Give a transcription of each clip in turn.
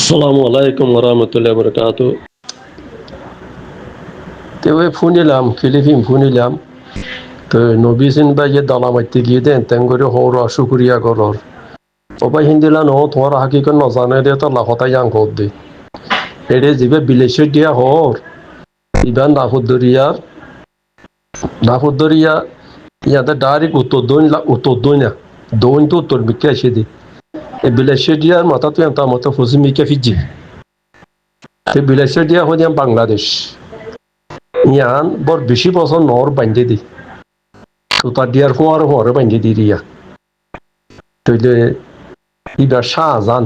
আসসালামু আলাইকুম ওরহমতুল্লাহ বরকাত। তো ওই ফোনিলাম ফিলিপিন ফোনিলাম তো নবীসিন বা যে দলা মারতে গিয়ে দেন তেন করে হর শুকুরিয়া করর ওবাই হিন্দিলা ন তোমার হাকিকত নজানে দে তো লাফতাই আং কর দে এড়ে যিবে বিলেছে দিয়া হর ইবান নাফুদরিয়া ইয়াতে ডাইরেক্ট উত্তর দই না দইন তো উত্তর বিকে এসে দি এ বিলেছে দিয়ার মাথা তুই আমার মতো ফুসি মিকে ফিজি তো বিলেছে দিয়া হয়ে বাংলাদেশ ইয়ান বর বেশি বছর নর বান্ধে দি তো তার দিয়ার ফোয়ারে বান্ধে দি রিয়া তইলে ইবার শাহজাহান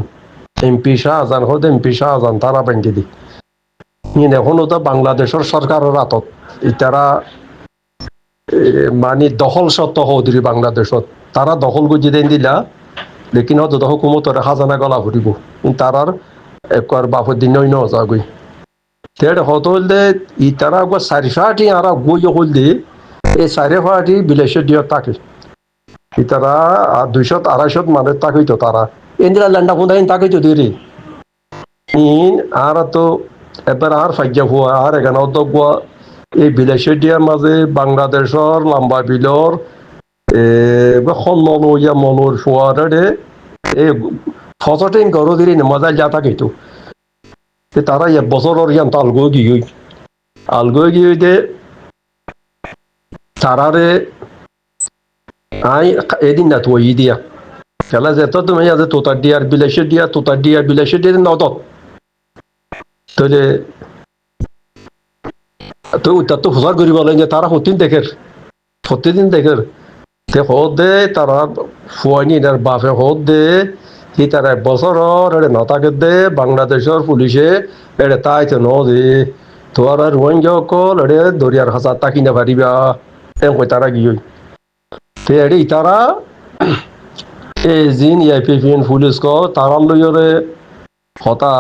এমপি শাহজাহান হদ এমপি শাহজাহান তারা বান্ধে দি ইন এখন ওটা বাংলাদেশের সরকারের হাতত ইতারা মানে দখল সত্য হৌদরি বাংলাদেশত তারা দখল গুজি দেন দিলা লেকিন হয়তো হুকুমতরে খাজানা গলা ফুরিব তারার একবার বাপর দিন নই নজাগই তেড় হত হইলে ইতারা একবার চারিফাটি আর গই হইলে এই চারিফাটি বিলেশের দিয়ত থাকে ইতারা 200-250 মানুষ তাকইতো তারা ইন্দিরা ল্যান্ডা ফুন্দাইন তাকইতো দেরি ইন আর তো এবার আর ফাইজা হওয়া আর এখানে অধ্যক্ষ এই বিলেশের দিয়ার মাঝে বাংলাদেশের লম্বা বিলর মনোয়া মনোর ফোয়ারে এই ফসটিন গরু দিলি মজা যা থাকেতো তারা এক বছরের ইয়ান আলগো গিয়ে দে তারারে আই এদিন না তো ই দিয়া খেলা যেত তুমি আজ তোতার দিয়ার বিলেশের দিয়ে নদ তাহলে তো তার তো প্রচার করি বলেন যে তারা প্রতিদিন দেখের তে হদ দে তারা ফুয়াইনি তার বাপে হদ দে সি তার এক বছর এড়ে নতাকে দে বাংলাদেশের পুলিশে এড়ে তাইতে ন দে তোর আর রোহিঙ্গা কল এড়ে দরিয়ার হাসার তাকি না পারিবা এম কই তারা গিয়ে তে এড়ে তারা এই জিন ইয়াইপিপিএন পুলিশ ক তারার লইরে হতা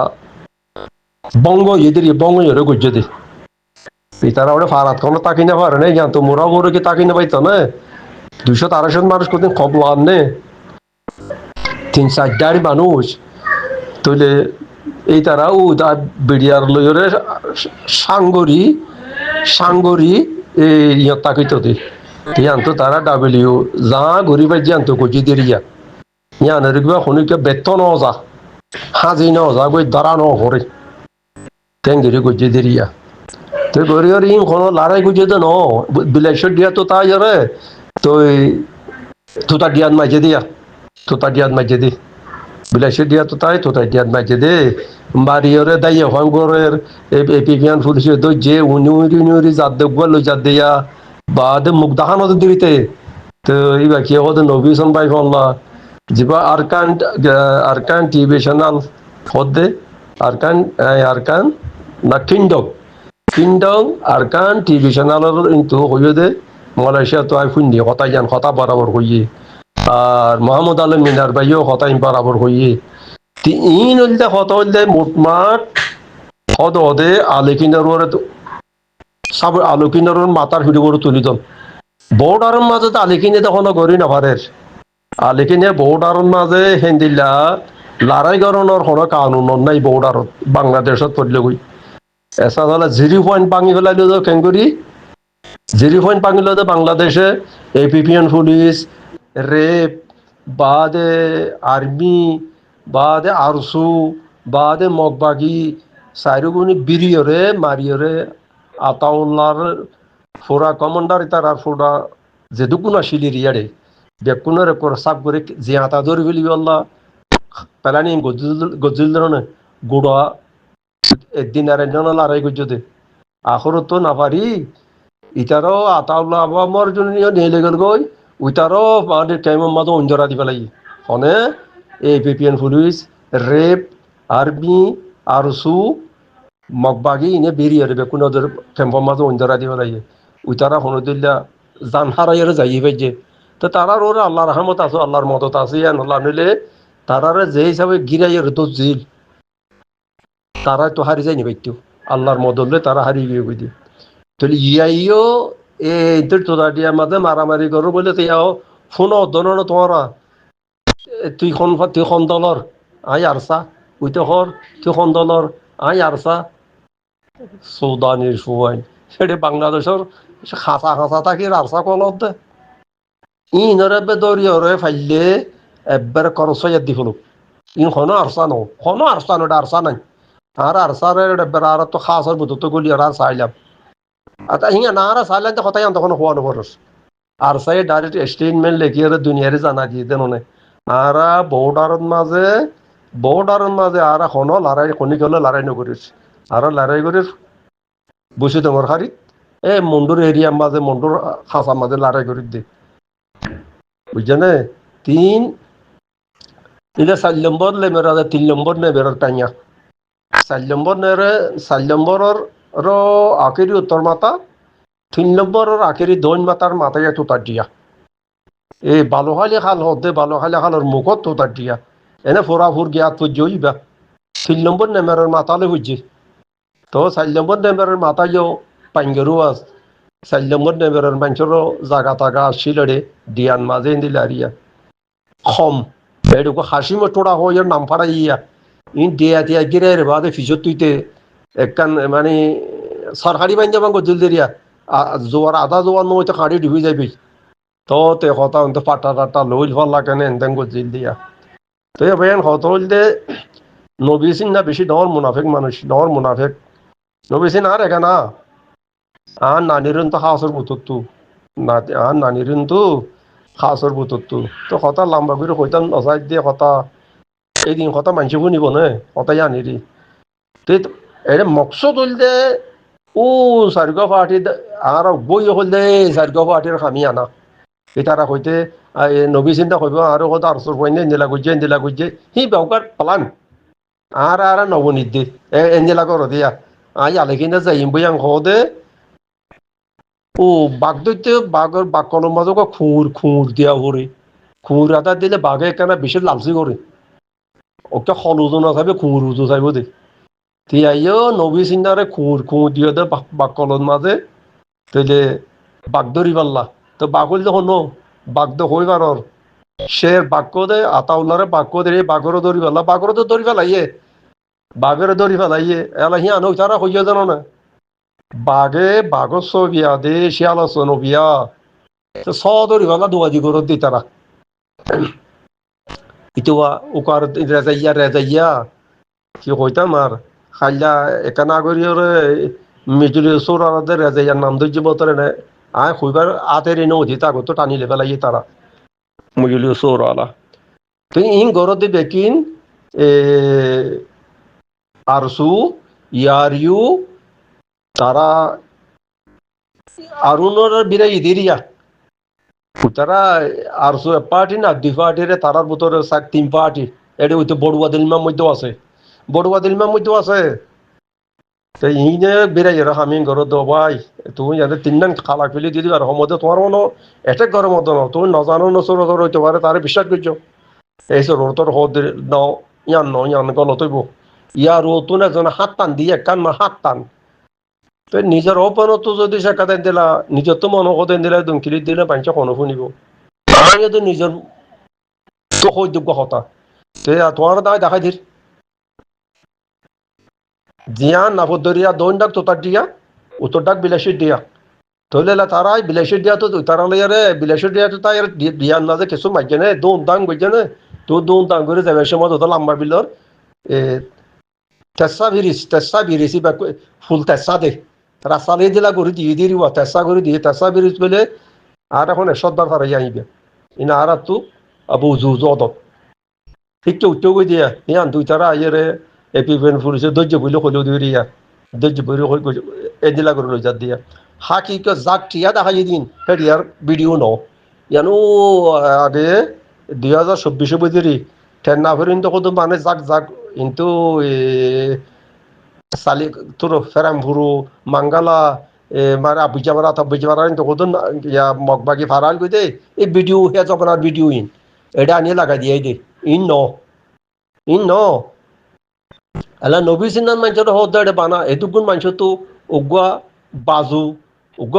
বঙ্গ ইয়ে গুজে দে তারা ওটা ফারাত কোনো তাকি না পারে না জানতো মোরা মোরে কি তাকি না পাইতো না 200-250 মানুষ কোনদিন খবর আনে 3-4 মানুষ তইলে এই তারা ও বিডিআর লইরে সাঙ্গরি এই ইয়ত তাকিত দি ইয়ানতো তারা ডাবলিউ যা ঘুরি পাই জানতো গজি দিরিয়া ইয়ানের কিবা খনিকে বেতন যা হাজি ন যা গই দাঁড়া ন হরে টেঙ্গিরি গজি দিরিয়া তো গরিয়র ইন কোনো লড়াই গুজে তো ন বিলেশ্বর দিয়া তো তাই রে তো তুতা দিয়াত মাইজে দি বিলাসে দিয়া তো তাই তো তাই দিয়াত মাইজে দে বাড়িওরে দাইয়ে হংগরের এপিপিয়ান পুলিশে তো যে উনি জাত দেখবা লই জাত দিয়া বাদ মুখ দেখানো তো দিতে তো এই বাকি হতে নবীসন ভাই ফল্লা যিবা আরকান টিভি চ্যানেল হদে আরকান না কিংডম আরকান টিভি চ্যানেলের কিন্তু হইয়ে দে মালয়েশিয়া তো আই ফুন্দি হতা বরাবর হইয়ে আর মোহাম্মদ আলম মিনার ভাইও হতাইন বরাবর হইয়ে ইন হইলে হত হইলে মোটমাট হদে আলোকিনার মাতার হিড়ি করে তুলি দম বর্ডারের মাঝে আলিকিনে তখন গড়ি নাভারের আলিকিনে বর্ডারের মাঝে হেন্দিল্লা লড়াই গরণের কোনো কানুন নাই বর্ডারত বাংলাদেশত পড়লে গই এসা হলে 0 পয়েন্ট ভাঙি ফেলাইল কেঙ্গুরি 0 পয়েন্ট ভাঙিল বাংলাদেশে এপিপিএন পুলিশ রেপ বাদে আর্মি বাদে আরসু বাদে মগবাগি সাইরুগুনি বিরিয়রে মারিয়রে আতাউল্লার ফোরা কমান্ডার তার আর ফোরা যে দুকুনা শিলি রিয়ারে বেকুনের সাপ করে যে আতা ধরে ফেলি আল্লাহ পেলানি গজিল ধরনের গুড়া একদিন আর একজন লড়াই করছে আখরত তো না পারি ইতারও আতাউল্লাহ আবার জন্য নিয়ে লেগেল গই উইতারও মানে টাইমের মাঝে অঞ্জরা দি পেলাই ফনে APPN police rape army ARSU মগবাগি ইনে বেরিয়ে বেকুন ক্যাম্পের মাঝে অঞ্জরা দি পেলাই উইতারা ফোনে দিল্লা জান হারাইয়ারে যাই পাইছে তো তারার ওরা আল্লাহর রহমত আছে আল্লাহর মদত আছে আল্লাহ নিলে তারারে যে হিসাবে গিরাইয়ের তো জিল তারা তো হারি যায়নি পাইতো আল্লাহর মদলে তারা হারিয়ে গিয়ে বুঝি তাহলে ইয়াইও এদের তোরা দিয়া মাঝে মারামারি করো বলে তো ইয়াও ফোন ধরো তোমারা তুই খন দলর আই আরসা উইতে হর তুই খন্দলর আই আরসা সৌদানির ফুয়াইন সেটি বাংলাদেশের খাঁচা খাঁচা থাকি আরসা কলত দে ইনরে বে দরিয়রে ফাইলে এবার করসাইয়া দি ফেলুক ইন হনো আরসা নো হনো আরসা নো আরসা নাই আর আরসারে এবার আর তো খাসর বুঝতো তো গুলি আর চাইলাম আচ্ছা হিঙা না আর চাইলাম তো কথাই তখন হওয়া নবরস আর চাই ডাইরেক্ট স্টেটমেন্ট লেখি আর দুনিয়ারে জানা দিয়ে দেন আর বর্ডারের মাঝে আর এখনো লড়াই কোনি গেলে লড়াই নকরিস আর লড়াই করিস বসে তোমার খারিত এ মন্ডুর এরিয়ার মাঝে মন্ডুর খাঁচার মাঝে লড়াই করি দি বুঝছেনে তিন এটা 4 নম্বর লেমের আছে 3 নম্বর নেবের টাইয়া 4 নম্বরের আখেরি উত্তর মাথা 3 নম্বরের আখেরি দৈন মাতার মাথায় তুতার দিয়া এই বালুখালি খাল হতে বালুখালি খালের মুখত তুতার দিয়া এনে ফোরাফুর গিয়াত পুজইবা 3 নম্বর নেমের মাথালে বুঝছি তো 4 নম্বর নেমের মাথায়ও পাইঙ্গেরও আস 4 নম্বর নেমের মানুষেরও জাগা তাগা আসছিল দিয়ান মাঝে দিলারিয়া খম এটুকু হাসি মোটোড়া হয়ে নাম ফাড়াইয়া ইন দিয়া দিয়া গিরে রে বাদে ফিসত তুইতে একখান মানে সরকারি বাইন্দা বাঙ্গ দিল দেরিয়া জোয়ার আধা জোয়ার নইতে খাড়ি ডুবি যাবি তো তে কথা অন্ত পাটা টাটা লইল ভাল লাগে না এনতেন গজিল দিয়া তো এ ভাইয়ান হত হইল দে নবীসিন না বেশি ডর মুনাফিক মানুষ ডর মুনাফিক নবীসিন আর এখানা আর নানিরন তো হাসর বুতত্তু না আর নানিরন তো খাসর বুতত্তু তো কথা লম্বা করে কইতাম নসাই দিয়ে কথা এইদিন কথা মানুষ শুনিব নে কথাই আনিরি তো এটা মকসদ হইল দে ও সার্গ পার্টি আর বই হল দে সার্গ পার্টির খামি আনা এই তারা কইতে নবী চিন্তা কইব আর কথা আর সর কইনে ইন্দিলা গুজে হি বেউকার প্লান আর নবনীত দি ইন্দিলা কর দিয়া আই আলেকিনা যাইম বই আং দে ও বাঘ দৈতে বাঘের বাঘ কলম মাঝে খুঁড় দিয়া ভরে খুঁড় আদা দিলে বাঘে একখানা বেশি লালচি করে ওকে হলুদো না চাইবে খুঁড় উজো চাইব দে তিয়াইও নবী চিন্তারে খুঁড় দিয়ে দে বাঘ কলম মাঝে তৈলে বাঘ ধরি পারলা তো বাঘ হইল হনো বাঘ তো হই পারর সে বাক্য দে আতাউল্লারে বাক্য দে বাঘরও ধরি পেলা বাঘরও তো ধরি পেলাইয়ে বাঘেরও ধরি পেলাইয়ে এলা হি আনো তারা হইয়া জানো না বাঘর ছবিয়া দে শিয়াল নবিয়া সদরি ভালা দুয়াজি গরত দি তারা ইতুয়া উকার রেজাইয়া কি কইতাম আর খাইলা একা নাগরিয়র মিজুলি সোরাদের রেজাইয়ার নাম দইজি বতরে নে আয় কইবার আতের এনে অধিত আগত টানিলে ফেলাই তারা মিজুলি সোরালা তুই ইন গরত দি বেকিন এ আরসু ইয়ারিউ তারা আরুনের বিরাই দিরিয়া তারা আরসু পার্টি না দুই পার্টিরে তারার ভিতরে 3 পার্টি এটা হইতো বড়ুয়া দিলমার মধ্যেও আছে বড়ুয়া দিলমার মধ্যেও আছে তো ইনে বিরাই আমি ঘর দো ভাই তুমি যাতে 3 খালা ফেলে দিয়ে দিবার সময় তোমার মনে এটাক ঘরের মতো না তুমি নজানো নচর হইতে পারে তারে বিশ্বাস করছো এই সব তোর হদ নাও ইয়ান গলত হইব ইয়ার ও তুন একজন হাত টান দিয়ে একখান হাত টান তো নিজের অপনত যদি শেখাতে দিলা নিজের তো মনে কথা দিলে দুমকিলি দিলে পাঞ্চ কোনো শুনিব আমি তো নিজের তো যোগ্য কথা তে তোমার দায় দেখাই দির জিয়া নাফদরিয়া দোন ডাক তোতার দিয়া উত্তর ডাক বিলাসীর দিয়া তৈলে তারাই বিলাসীর দিয়া তো তারা লইয়ারে বিলাসীর দিয়া তো তাই দিয়ার না যে কিছু মাইকে নে দোন দাং বুঝছে নে তো দোন দাং করে যাবে সময় তো লাম্বার বিলর তেসা বিরিছি বা ফুল তেসা দে রাস্তা লিয়ে দিলা করে দিয়ে দিয়ে তেসা করে দিয়ে তেসা বিরিজ বলে আর এখন সর্দার তারাই আইবে ইনা আর তো আবু জুজ অদত ঠিক উঠতেও গই দিয়া ইয়ান দুই তারা আইয়ারে এপিপেন ফুলিছে ধৈর্য বইলে হলেও দিয়ে দিয়া ধৈর্য বইলে হই এদিলা করে লই যা দিয়া হাকি জাক টিয়া দেখাই দিন হেডিয়ার ভিডিও ন ইয়ানো আগে 2024 বইদেরি ঠেন না ফেরিন তো কত মানে জাক কিন্তু সালি তোর ফেরামপুরু মাঙ্গালা মানে আবুজামারা তাবুজামারা তো কত ইয়া মগবাগি ফারাল কই দে এই ভিডিও হে জবনার ভিডিও এটা আনিয়ে লাগাই দিয়ে দে ইন ন এলা নবী সিনান মানুষের হদ্দারে বানা এটুকুন মানুষ তো উগ্গা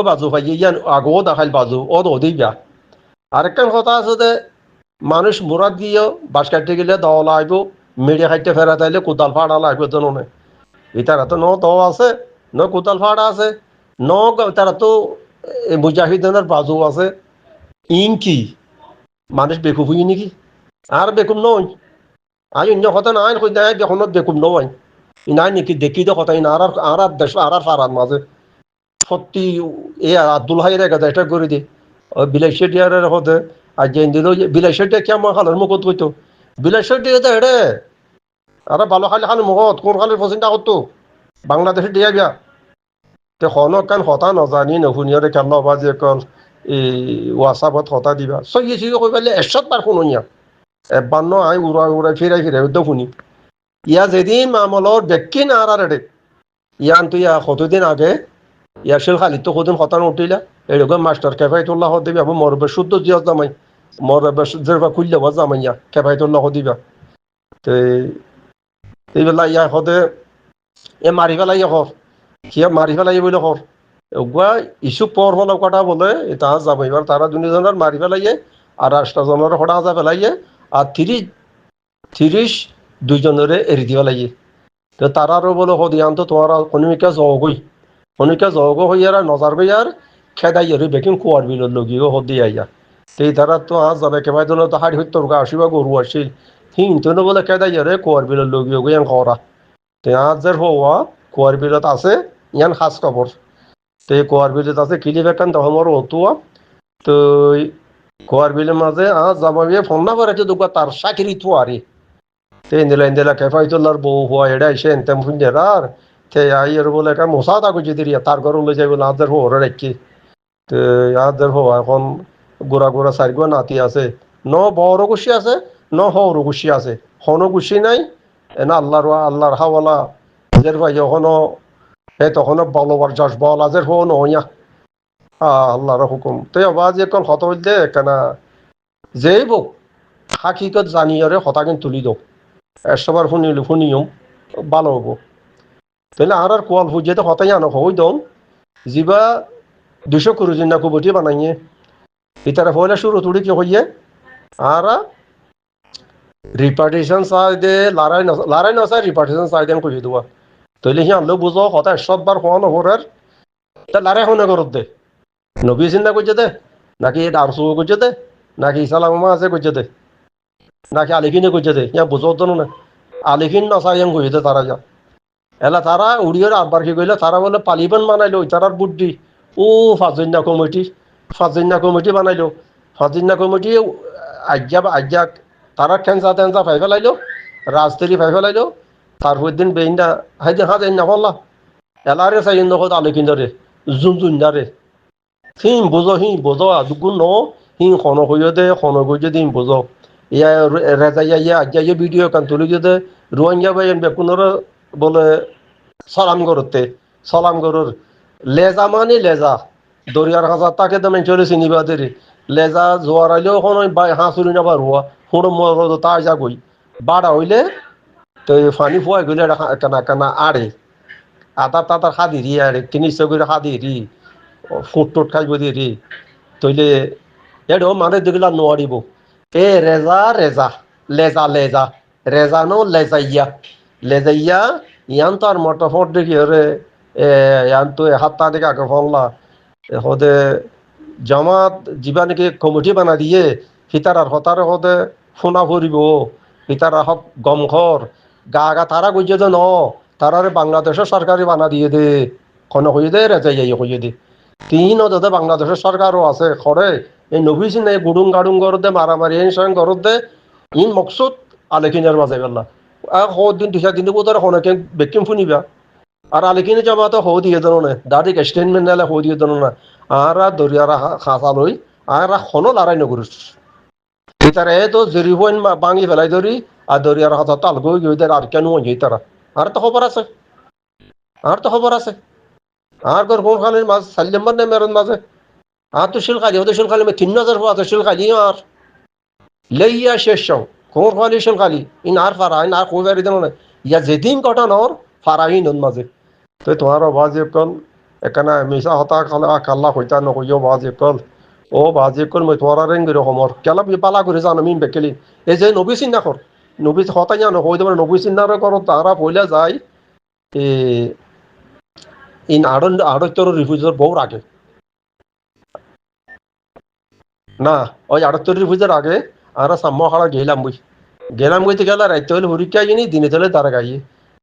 বাজু ভাই ইয়ান আগো দেখাইল বাজু ওদেই বিয়া আরেকখান কথা আছে যে মানুষ মুরাদ গিয়েও বাস কাটতে গেলে দওয়ালা আইব মেরে খাইতে ফেরা তাইলে কোদাল ফাড়া লাগবে তো নে ইতারা তো ন তো আছে ন কোদাল ফাড়া আছে ন তারা তো মুজাহিদিনের বাজু আছে ইন কি মানুষ বেকুফ হই নাকি আর বেকুম নয় আই অন্য কথা নাই কই নাই দেখুন বেকুম নয় নাই নাকি দেখি তো কথা না আর দেশ আর ফারার মাঝে সত্যি এ আব্দুল হাইরে গাদা এটা করে দি বিলাই শেটিয়ারের হতে আর যে দিল বিলাই শেটিয়া কেমন খালের মুখত কইতো বিলাই শেটিয়া তো হেডে আরে ভালো খালি খালি মুখত কোন খালি পছন্দ করতো বাংলাদেশে দিয়া গিয়া তে খনক কান হতা নজানি নশুনিয়রে কেন বাজি অকল এই হোৱাটছআপত হতা দিবা চলি চলি কৈ পেলাই এশত বাৰ শুনোনিয়া এবাৰ ন আই উৰাই ফিৰাই একদম শুনি ইয়া যেদিন মামলৰ বেকি না আর রে ইয়ান তুই কতদিন আগে ইয়ার খালি তো কদিন হতান উঠিলা এরকম মাস্টার কেফাইতুল্লাহ দিবি আবার মরবে শুদ্ধ জিয়া জামাই মরবে যেবা খুললে বা জামাইয়া কেফাইতুল্লাহ দিবা তো এইবেলা ইয়া হতে এ মারি পেলাই হর সিয়া মারি পেলাই বলে হর ওগুয়া ইস্যু পর হলো কটা বলে তাহা যাবো এবার তারা দুজনের মারি পেলাইয়ে আর 8 জনের হটা যা পেলাইয়ে আর 30 দুইজনের এরি দি পেলাইয়ে তো তারারও বলে হদিয়ান তো তোমার কনিমিকা জগই কনিকা জগ হইয়ার নজার গইয়ার খেদাই এর বেকিং কুয়ার বিলর লগিও হদি আইয়া সেই তারা তো আজ যাবে কেবাই দিল তো হাড়ি হইতো আসিবা গরু আসিল হিংতো বলে খেদাই এর কুয়ার বিলর লগিও গিয়ান খরা তে আজ হওয়া কুয়ার বিলত আছে ইয়ান খাস খবর তো কুয়ার বিলত আছে কিলি বেকান দহমর হতুয়া তো কুয়ার বিলের মাঝে আজ যাবাবিয়ে ফোন না করে দুগা তার সাকিরি তুয়ারি তে ইন্দিলা কেফাইতুল্লাহর বউ হওয়া এডা এসে এনতেম ফুঞ্জেরার তে আইয়ের বলে একটা মোসাদা করছে দিরিয়া তার ঘর লই যাইব আদের হওয়ার রাখি তো আদের হওয়া এখন গোড়া চারিগো নাতি আছে ন বড় গুছি আছে ন হর গুছি আছে হন গুছি নাই না আল্লাহর হাওয়ালা যে ভাই এখনো তখনও বলবার যশ বল আজের হো নইয়া আল্লাহর হুকুম তো আবার যে কোন হত হইলে কেনা যেই বক হাকিকত জানিয়ারে হতা কিন্তু তুলি দো একশোবার শুনিও ভালো হবো তাহলে আর কোয়াল ফুজিয়ে তো হতাই আনো হই দম যিবা 200 কুরুজিন না কুবটি বানাইয়ে ইতারা হইলে শুরু তুড়ি কি হইয়ে আর রিপার্টিশন সাইডে লারাই না সাই রিপার্টিশন সাইডে কই দেওয়া তাহলে হি আনলো বুঝো হতা 100 বার হওয়ানো হরার তা লারাই হনে করত দে নবী চিন্তা করছে দে নাকি ডারসু করছে দে নাকি ইসালামা আছে করছে দে নাকি আলিখিনে করছে দে ইয়া বুঝো তো না আলিখিন না সাইয়াং কই দে তারা যা এলা তারা উড়িয়ে আবার কি কইলে তারা বলে পালিবান বানাইলো তারার বুদ্ধি ও ফাজিন্না কমিটি বানাইলো ফাজিন্না কমিটি আজ্ঞা তারা খেঞ্চা টেঞ্চা ফাই ফেলাইলো রাজতরি ফাই ফেলাইলো তারপর দিন বেইন্দা হাইদিন হাজাইন না হল্লা এলারে চাই নকত আলোকিন্দারে জুনদারে হিম বোঝো দুগুণ ন হিং খন হইয় দে খন গইয়ে দিন বোঝো ইয়া রেজাইয়া ইয়া আজ্ঞা ভিডিও কান তুলি দে রোহিঙ্গা ভাই বেকুনর বলে সালাম গরুর লেজা মানে লেজা দরিয়ার হাজার তাকে তো মেন চলে চিনিবা দেরি লেজা জোয়ার আইলেও এখন হাঁ চুরি না পারুয়া হুড়ো মর তার যা গই বাড়া হইলে তো ফানি ফুয়াই গইলে কানা আড়ে তাতার খাদিরি আরে কিনিস করে খাদিরি ফুট খাইব দিরি তইলে এডো মানে দেখলা নোয়ারিব এ রেজা নো লেজাইয়া ইয়ান তো আর মোটরফোট দেখি রে ইয়ান তো হাত্তা দেখে আগে ফংলা হদে জামাত যিবা নাকি কমিটি বানা দিয়ে হিতার আর হতারে হদে ফোনা ফুরিব হিতার হক গমখর গা তারা গুজে দে ন তারারে বাংলাদেশের সরকারি বানা দিয়ে দে খন হয়ে দে রেজাইয়া হয়ে দে তিন যাতে বাংলাদেশের সরকারও আছে করে এই নভিসিন এই গুডুং গাডুং গরত দে মারামারি সঙ্গে গরত দে ইন মকসুদ আলেকিনের মাঝে গেলা দিন 2 দিন বোধ হনকে বেকিম শুনিবা আর আলেকিনে জমা তো হো দিয়ে দেন না দাঁড়ি স্টেটমেন্ট নালে হো দিয়ে দেন না আর দরিয়ার খাঁচা লই আর হনো লড়াই নগরিস তারা তো জেরি হইন ভাঙি ফেলাই ধরি আর দরিয়ার খাঁচা তাল গই গই আর কেন হই তারা আর তো খবর আছে আর গর কোন খানের মাছ সাল্লাম্বার নে মেরন মাঝে আর তো শিলখালি হতে শিলখালি মে 3000 হওয়া তো শিলখালি আর লইয়া শেষ কোন খালি Shilkhali in R Farah in আর কোবারি দেন না ইয়া যেদিন ঘটনার ফারাহি নন মাঝে তো তোমার বাজে কল এখানে মিশা হতা কাল্লা হইতা নকইও বাজে কল ও বাজে কল মই তোমার রেঙ্গির সমর কেলা পালা করে জানো মিন বেকেলি এই যে নবী চিন্তা কর নবী হতাই জানো হইতে পারে নবী চিন্তার করো তারা পয়লা যায় এ ইন আড়ত্তর রিফিউজের বহু আগে না ওই আড়ত্তর রিফিউজের আগে আমরা সাম্য হারা গেলাম বইতে গেলে রাইতে হলে পরীক্ষা জিনি দিনে চলে তারা গাইয়ে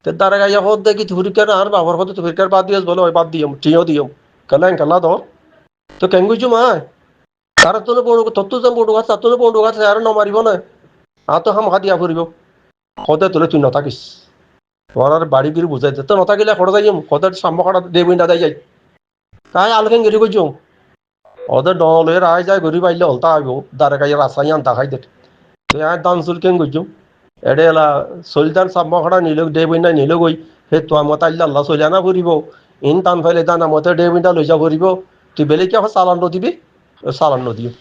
তো তারা গাইয়া হত দেখি পরীক্ষার আর বাবার হতো তো পরীক্ষার বাদ দিয়ে বলো ওই বাদ দিও টিও দিও কালা ধর তো কেন গইছু মা তারা তো বড় তত্ত্ব যাম বড় গাছ তার তো বড় গাছ আর নমারিব না আর তো হাম হাত দিয়া ফুরিব হতে তোলে তুই নথাকিস তোমার আর বাড়ি গিরি বুঝাই দে তো নথাকিলে খড় যাই হতে সাম্য খাটা দেবই না যাই তাই আলকেন গেরি কইছো ওদের ডলের আয় যায় গরিব আইলে হলতা আইব দাঁড়ে গাইয়া রাস্তায় আন দেখাই দেখ তো আয় দান চুল কেন কইছো এডে এলা চলিতার সাম্য খাটা নিল দেবই না নিল গই সেই তোয়া মত আইলে আল্লাহ চলিয়া না ফুরিব ইন টান ফাইলে দানা মতে দেবইটা লৈ যা ফুরিব তুই বেলে কি চালান দিবি চালান নদিও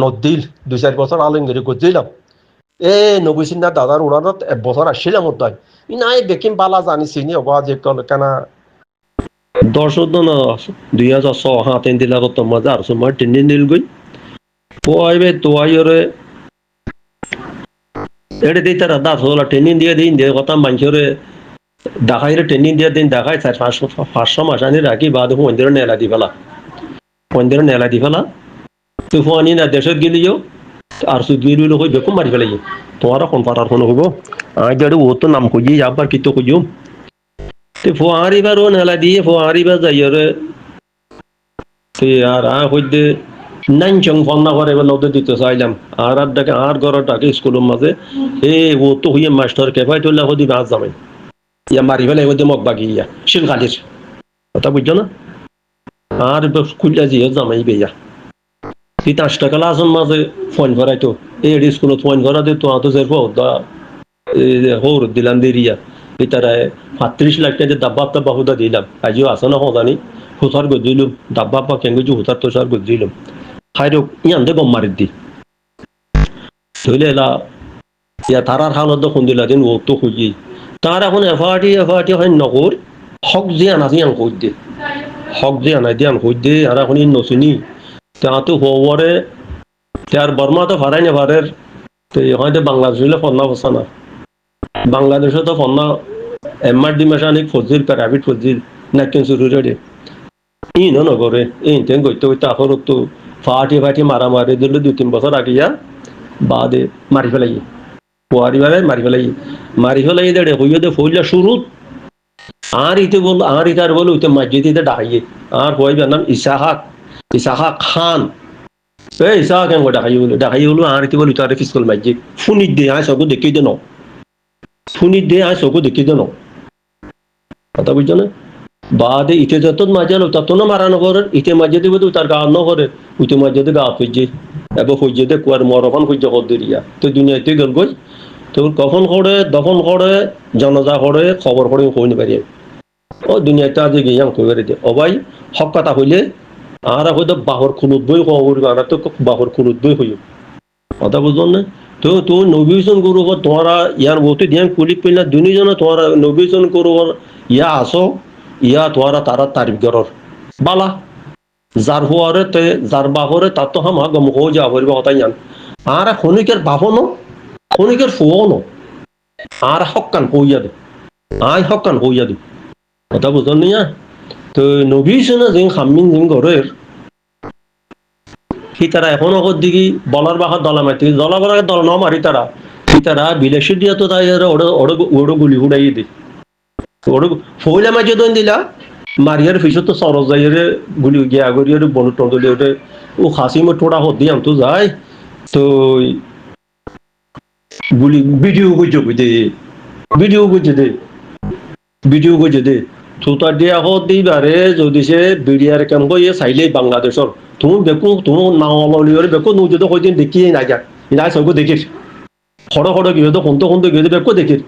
নদিল 2-4 বছর আলমগিরি করছিলাম এ নবী সিন্নার দাদার উড়ানত 1 বছর আসছিলাম ওটাই নাই বেকিম বালা জানি চিনি হবা যে কেনা দর্শক 2006 দিলার মজা আর সময় 3 দিন গই পোয়াইবে তোয়াইরে এড়ে দিতে রাদা হলা 3 দিয়ে দিন দিয়ে কথা মানছরে দেখাইরে 3 দিয়ে দিন দেখাই 4-500 মাস আনি রাখি বাদ মন্দির নেলা দি ফেলা তো ফোয়ানি না দেশত গেলিও আর সুদগিরি লোক বেকুম মারি ফেলাই তোমার কোন পারার কোনো হইব আজ ও তো নাম খুঁজি আবার কি তো খুঁজুম তো ফোয়ারিবার ও নেলা দিয়ে ফোয়ারিবার যাইরে তুই আর হইতে নাইনচং ফন্না করে এবার নদী দিতে চাইলাম আর ডাকে আর ঘরের ডাকে স্কুলের মাঝে ও তো হইয়া মাস্টার কেফাই তুললে হদি মাছ জামাই ইয়া মারি ফেলে হইতে মগ বাগি ইয়া শিল খালির কথা বুঝছো না আর খুললা জিও জামাই বেয়া তুই 5 টাকা লাসন মাঝে ফোন ভরাইতো এই স্কুলত ফোন ভরা দিত তো যে হোর দিলাম দেরিয়া তারা 35 লাখ টাকা দাব্বা হুদা দিলাম আজিও আছে না জানি হুসার গজিলুম দাব্বা কেন গজু হুসার তোষার গজিলুম খাইরো ইয়ান্দে গম মারি দি ধইলে এলা ইয়া তারার হালত খুন্দিলা দিন ও তো খুঁজি তার এখন এফআরটি হয় নগর হক জিয়ান আজিয়ান কই দে হক জিয়ান আদিয়ান কই দে আর এখন নসিনি তো হওয়ারে তার বর্মা তো ভাড়াই না ভাড়ের তো হয়তো বাংলাদেশ হইলে ফন্না বসা না বাংলাদেশে তো ফন্না এমআরডি মেশানিক ফজির প্যারাবিট ফজির নাকেন শুরু রে ইনো নগরে ইনতেন গইতে গইতে আখর তো ফাটি মারামারি দিল 2-3 বছর আগিয়া বাদে মারি ফেলাই পোয়ারিবারে মারি ফেলাই দেড়ে হইয়া দে ফইলা শুরু আর ইতার বল ওইতে মসজিদে ডাকাইয়ে আর হইবার নাম ইসাহাক খান ইসাহাক কেন ডাকাই হলো আর ইতি বল ইতারে ফিসকল মসজিদ ফুনিত দে আয় চকু দেখি দে ন কথা বুঝছো না বাদে ইতে যত মাজালো তত না মারানো করে ইতে মাঝে দিব তার গা ন করে উইতে মাঝে গা খুঁজছে এবার খুঁজছে দে কুয়ার মরফান খুঁজছে কদিয়া তো দুনিয়াতে গেল গই তো কখন করে দফন করে জনজা করে খবর করে কইনি পারি ও দুনিয়াতে আজ গিয়ে কই পারি দে ও ভাই হক কথা হইলে আর হয়তো বাহর খুলুত বই খবর আর তো বাহর খুলুত বই হইব কথা বুঝল না তো নবীজন গুরু তোমরা ইয়ার বলতে দিয়ান কুলিক পেলা দুনিজনে তোমরা নবীজন গুরু ইয়া আসো ইয়া তোরা তারা তারিফ গরর বালা যার হওয়ারে তে যার বাহরে তার তো হামা গম হো যা হইব কথা জান আর খনিকের বাহনো খনিকের ফুয়নো আর হক্কান হইয়া দে কথা বুঝল নিয়া তো নবীজনে যে খামিন জিং গরের তারা এখন ওর দিকে বলার বাহার দলা মারতে দল ন মারি তারা বিলেসি দিয়া তো তাই ওড়ো গুলি উড়াই দি ওড়ো ফইলা মাঝে দন দিলা মারিয়ার ফিসো তো সরজ যাইরে গুলি গিয়া গরিয়ার বনু টন্দলি ওটে ও খাসি মে ঠোড়া হদ দিয়াম তো যায় তো গুলি ভিডিও গুজে দে তো তার দিয়া হদ দিবারে যদি সে বিডিআর কেম কইয়ে চাইলে বাংলাদেশর তুমি বেকু তুমি নাওয়ালিওরে বেকু নু যদি কইদিন দেখিয়ে না যা ইনা সবকো দেখিস খড় গিয়ে তো কোনতো গিয়ে বেকু দেখিস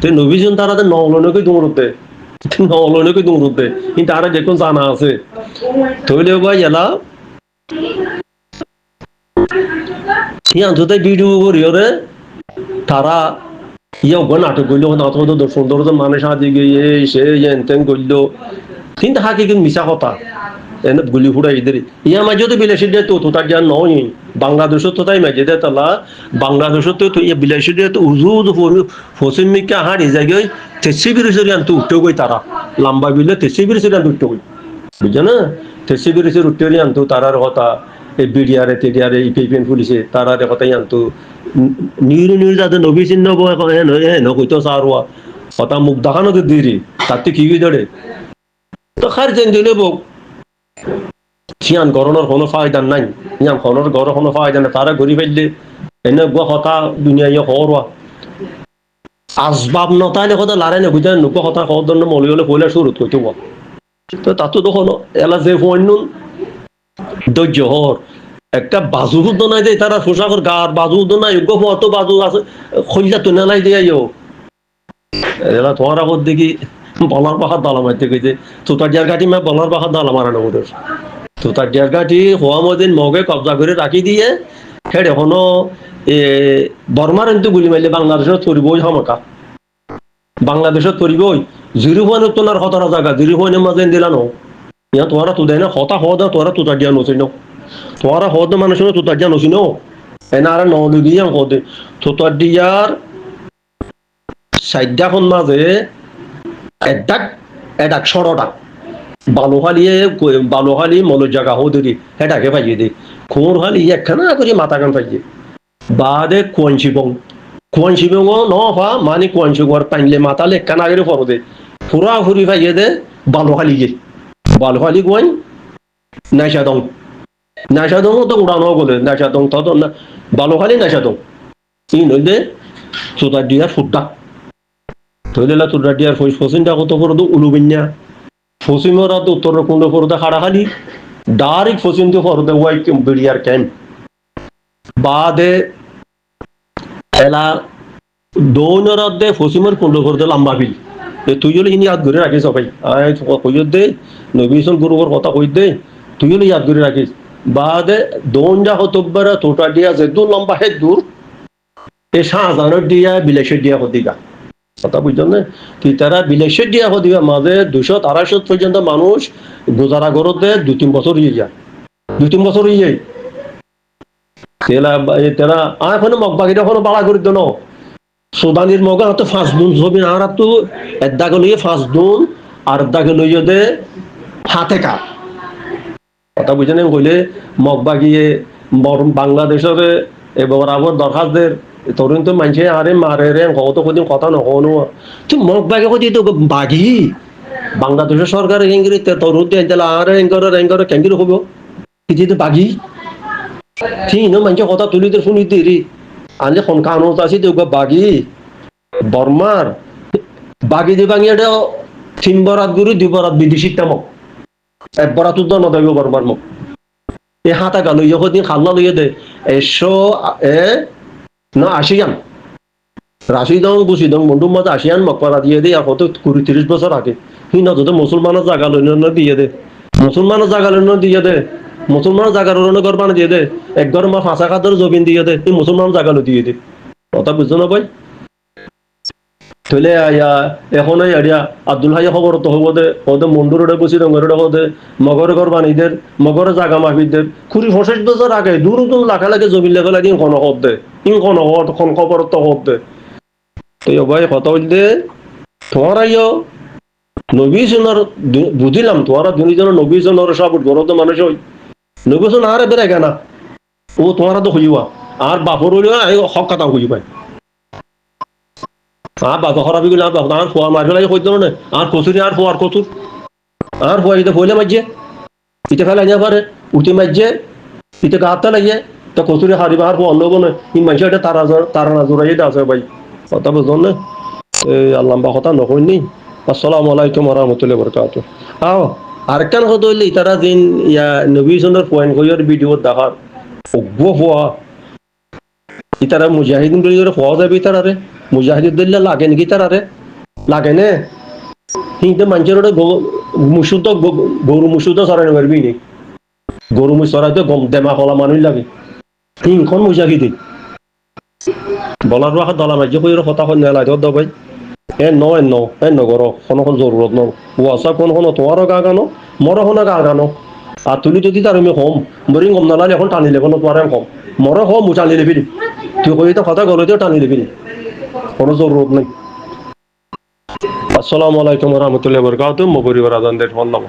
তো নবীজন তারা নওলনকে দৌড়তে কিন্তু তারা দেখুন জানা আছে তৈলে ভাই এলা ইয়ান যদি ভিডিও করিওরে তারা ইয়া নাটক করলো না তো সুন্দর মানুষ আদি গিয়ে সে এনতেন করলো কিন্তু হাকি কিন্তু মিশা কথা এনে গুলি ফুড়াই ইদের ইয়া মাঝে তো বিলাসী দিয়ে তো তার জ্ঞান নয় বাংলাদেশত তো তাই মাঝে দিয়ে তালা বাংলাদেশত তো ইয়া বিলাসী দিয়ে তো উজু ফসিম মিকা হার এই জায়গায় তেসি বিরিসের আনতে উঠতে গই তারা লম্বা বিলে তেসি বিরিসের আনতে উঠতে গই বুঝছো না তেসি বিরিসের উঠতে আনতো তারার কথা এই বিডিআরে টিডিআরে ইপিএন পুলিশে তারার কথাই আনতো নির যাতে নবী চিহ্ন কইতো সারওয়া কথা মুখ দেখানো তো দিরি তাতে কি ধরে তো খার যেন দিলে বক সিয়ান গরনের কোনো ফায়দা নাই ইয়াম খনর গর কোনো ফায়দা নাই তারা ঘুরি ফেললে এনে গো কথা দুনিয়া ইয়ে হওয়া আসবাব নতাইলে কথা লারে না বুঝা নুকো কথা হওয়ার জন্য মলি হলে পয়লা শুরু করতে তো তাতো তখন এলা যে ফোন ধৈর্য হর একটা বাজু বুদ্ধ নাই দেয় তারা পোশাকের গার বাজু বুদ্ধ নাই অত বাজু আছে খৈলা তো নেলাই দিয়ে এলা তোমার আগত দেখি বলার পাখার দালা মারতে গেছে তোতার ডিয়ার গাঠি মা বলার পাখার দালা মারানো ওদের তোতার ডিয়ার গাঠি হওয়া মদিন মগে কবজা করে রাখি দিয়ে হেড এখনো বর্মার কিন্তু গুলি মারলে বাংলাদেশত তরিবই হামাকা বাংলাদেশত তরিবই জিরো পয়েন্ট তোলার হতারা জায়গা জিরো পয়েন্টের মাঝে দিলানো ইয়া তোরা তো দেয় না হতা হওয়া দাও তোরা তোতার ডিয়া নচিন তোরা হদ মানুষ তোতার ডিয়া নচিন এনা আর নদী দিয়ে হদে তোতার ডিয়ার সাইডাখন মাঝে এডাক সরডাক বালুখালি মলের জায়গা হদি হেটাকে পাইয়ে দে খোর খালি একখানা করে মাথা কান পাইয়ে বাদে কোয়ান শিবং নফা মানে কোয়ান শিবর পাইলে মাথালে একখানা করে ফর দে ফুরা ফুরি পাইয়ে দে বালুখালি গোয়ান নাইসাদং তো উড়ানো বলে নাইসাদং তত না বালুখালি নাইসাদং ই নইলে তোতার ডিয়ার ফুটটা তৈলা তোরা ডিয়ার ফসিনটা কত পড়তো উলুবিন্যা ফসিমরা তো উত্তর কুণ্ড পড়তে হাড়াহাড়ি ডাইরেক্ট ফসিন তো পড়তে ওয়াই বিড়িয়ার ক্যাম্প বাদে এলা দৌনর দে ফসিমের কুণ্ড পড়তে লম্বা বিল তুই হলে ইনি ইয়াদ ধরে রাখিস সবাই আয় কই দে নবীন গুরুবর কথা কই দে তুই হলে ইয়াদ ধরে রাখিস বাদে দৌন যা হতব্বারা তোটা ডিয়া যে দূর লম্বা হে দূর এ শাহজাহানের দিয়া বিলাসের দিয়া হদিকা কথা বুঝছেন না কি তারা বিলেশের দিয়া দিবা মাঝে 200-250 পর্যন্ত মানুষ গুজারা করতে 2-3 বছর হয়ে যায় 2-3 বছর হয়ে যায় তেরা এখন মগবাগিটা কোনো বাড়া করে দেন সুদানির মগা তো 5 দিন ছবি আর তো একদাকে লইয়ে 5 দিন আর একদাকে লইয়ে দে হাতে কাপ কথা বুঝছেন কইলে মগবাগিয়ে বাংলাদেশের বরাবর দরখাস্তের তরুণ তো মানছে আরে মারে রে কত কোদিন কথা নহনো তুই মগ বাগে কদি তো বাগি বাংলাদেশের সরকার হেঙ্গিরি তরুণ তেলা আরে এঙ্গর কেঙ্গিরি হবো কি তো বাগি ঠিক না মানছে কথা তুলি তো শুনি দেরি আনলে কোন কানুন আছে তো বাগি বর্মার বাগি দি বাঙিয়ে 3 বরাত গুরু 2 বরাত বিদেশি তামক 1 বরাত তো ন দেব বর্মার মুখ এ হাতা গালো ইয়ে খাল্লা লইয়ে দে 80 রাশিদং বুসিদং মন্ডুম মত 80 মকবরা দিয়ে দে এখন তো 20-30 বছর আগে হিনা তো মুসলমানের জায়গা লইন দিয়ে দে মুসলমানের জায়গা লইন দিয়ে দে মুসলমানের জায়গা লইন ঘর বানা দিয়ে দে এক ঘর মা ফাঁসা খাদর জমিন দিয়ে দে এই মুসলমানের জায়গা লই দিয়ে দে কথা বুঝছো না ভাই তলে আয়া এখন আইয়া আব্দুল হাই খবর তো হবো দে ওদে মন্ডুরে বুসিদং ঘরে হদে মগর ঘর বানিদের মগর জায়গা মাফিদের 20-25 বছর আগে দূর দূর লাখা লাগে জমিন লেগে লাগে কোন হদ দে কোন হদ কোন খবর তো হদ দে তো ভাই কথা বলতে তোমার নবী জনের বুঝিলাম তোমারা দুইজনের নবী জনের সব গরত মানুষ হই নবী জন আর বেড়ে গেনা ও তোমারা তো হইবা আর বাপর হইল হক কথা হই পাই আর বাবা খরাবি গেলে আর ফোয়া মারবে লাগে হইতো না আর কচুরি আর ফোয়ার কচুর আর ফোয়া এটা ফইলে মাঝে ইটা ফেলা যায় পারে উঠে মাঝে ইটা গাঁতটা লাগিয়ে তো কচুরি হারিবা আর ফোয়া লোক না ই মানুষ এটা তারা না জোড়াই আছে ভাই কথা বুঝল না এই আল্লাহ কথা নকই নি আসসালামু আলাইকুম ওয়া রাহমাতুল্লাহি ওয়া বারাকাতুহু আও আরেকটা কথা হইলে তারা দিন ইয়া নবী জনের পয়েন্ট কইর ভিডিও দেখার ওগো ফোয়া ইতারা মুজাহিদিন বলি ফোয়া যাবে ইতারারে মুজাহিদ দিল্লা লাগে নাকি তারারে লাগে নে হিংতে মানুষের মুসুদ গরু মুসুদ সরাই পারবি নি গরু মুস সরাই তো গম দেমা কলা মানুষ লাগে হিংখন মুজাহিদ বলার বাসা দলা মাঝে কইর কথা হয় নেলাই তো ভাই এ ন গর কোনো জরুরত ন ওয়াসা কোন তোমারও গা গানো মরো কোনো গা গানো আর তুলি যদি তার আমি হম মরিং কম নালালে এখন টানি লেবো না তোমার কম মরে হম টানি লেবি তুই কই তো কথা গলে টানি লেবি কোনো জরুরত নেই। আসসালামু আলাইকুম রহমতুল্লাহ বরকাত। মো পরিবার আদান ফোন নাম্বার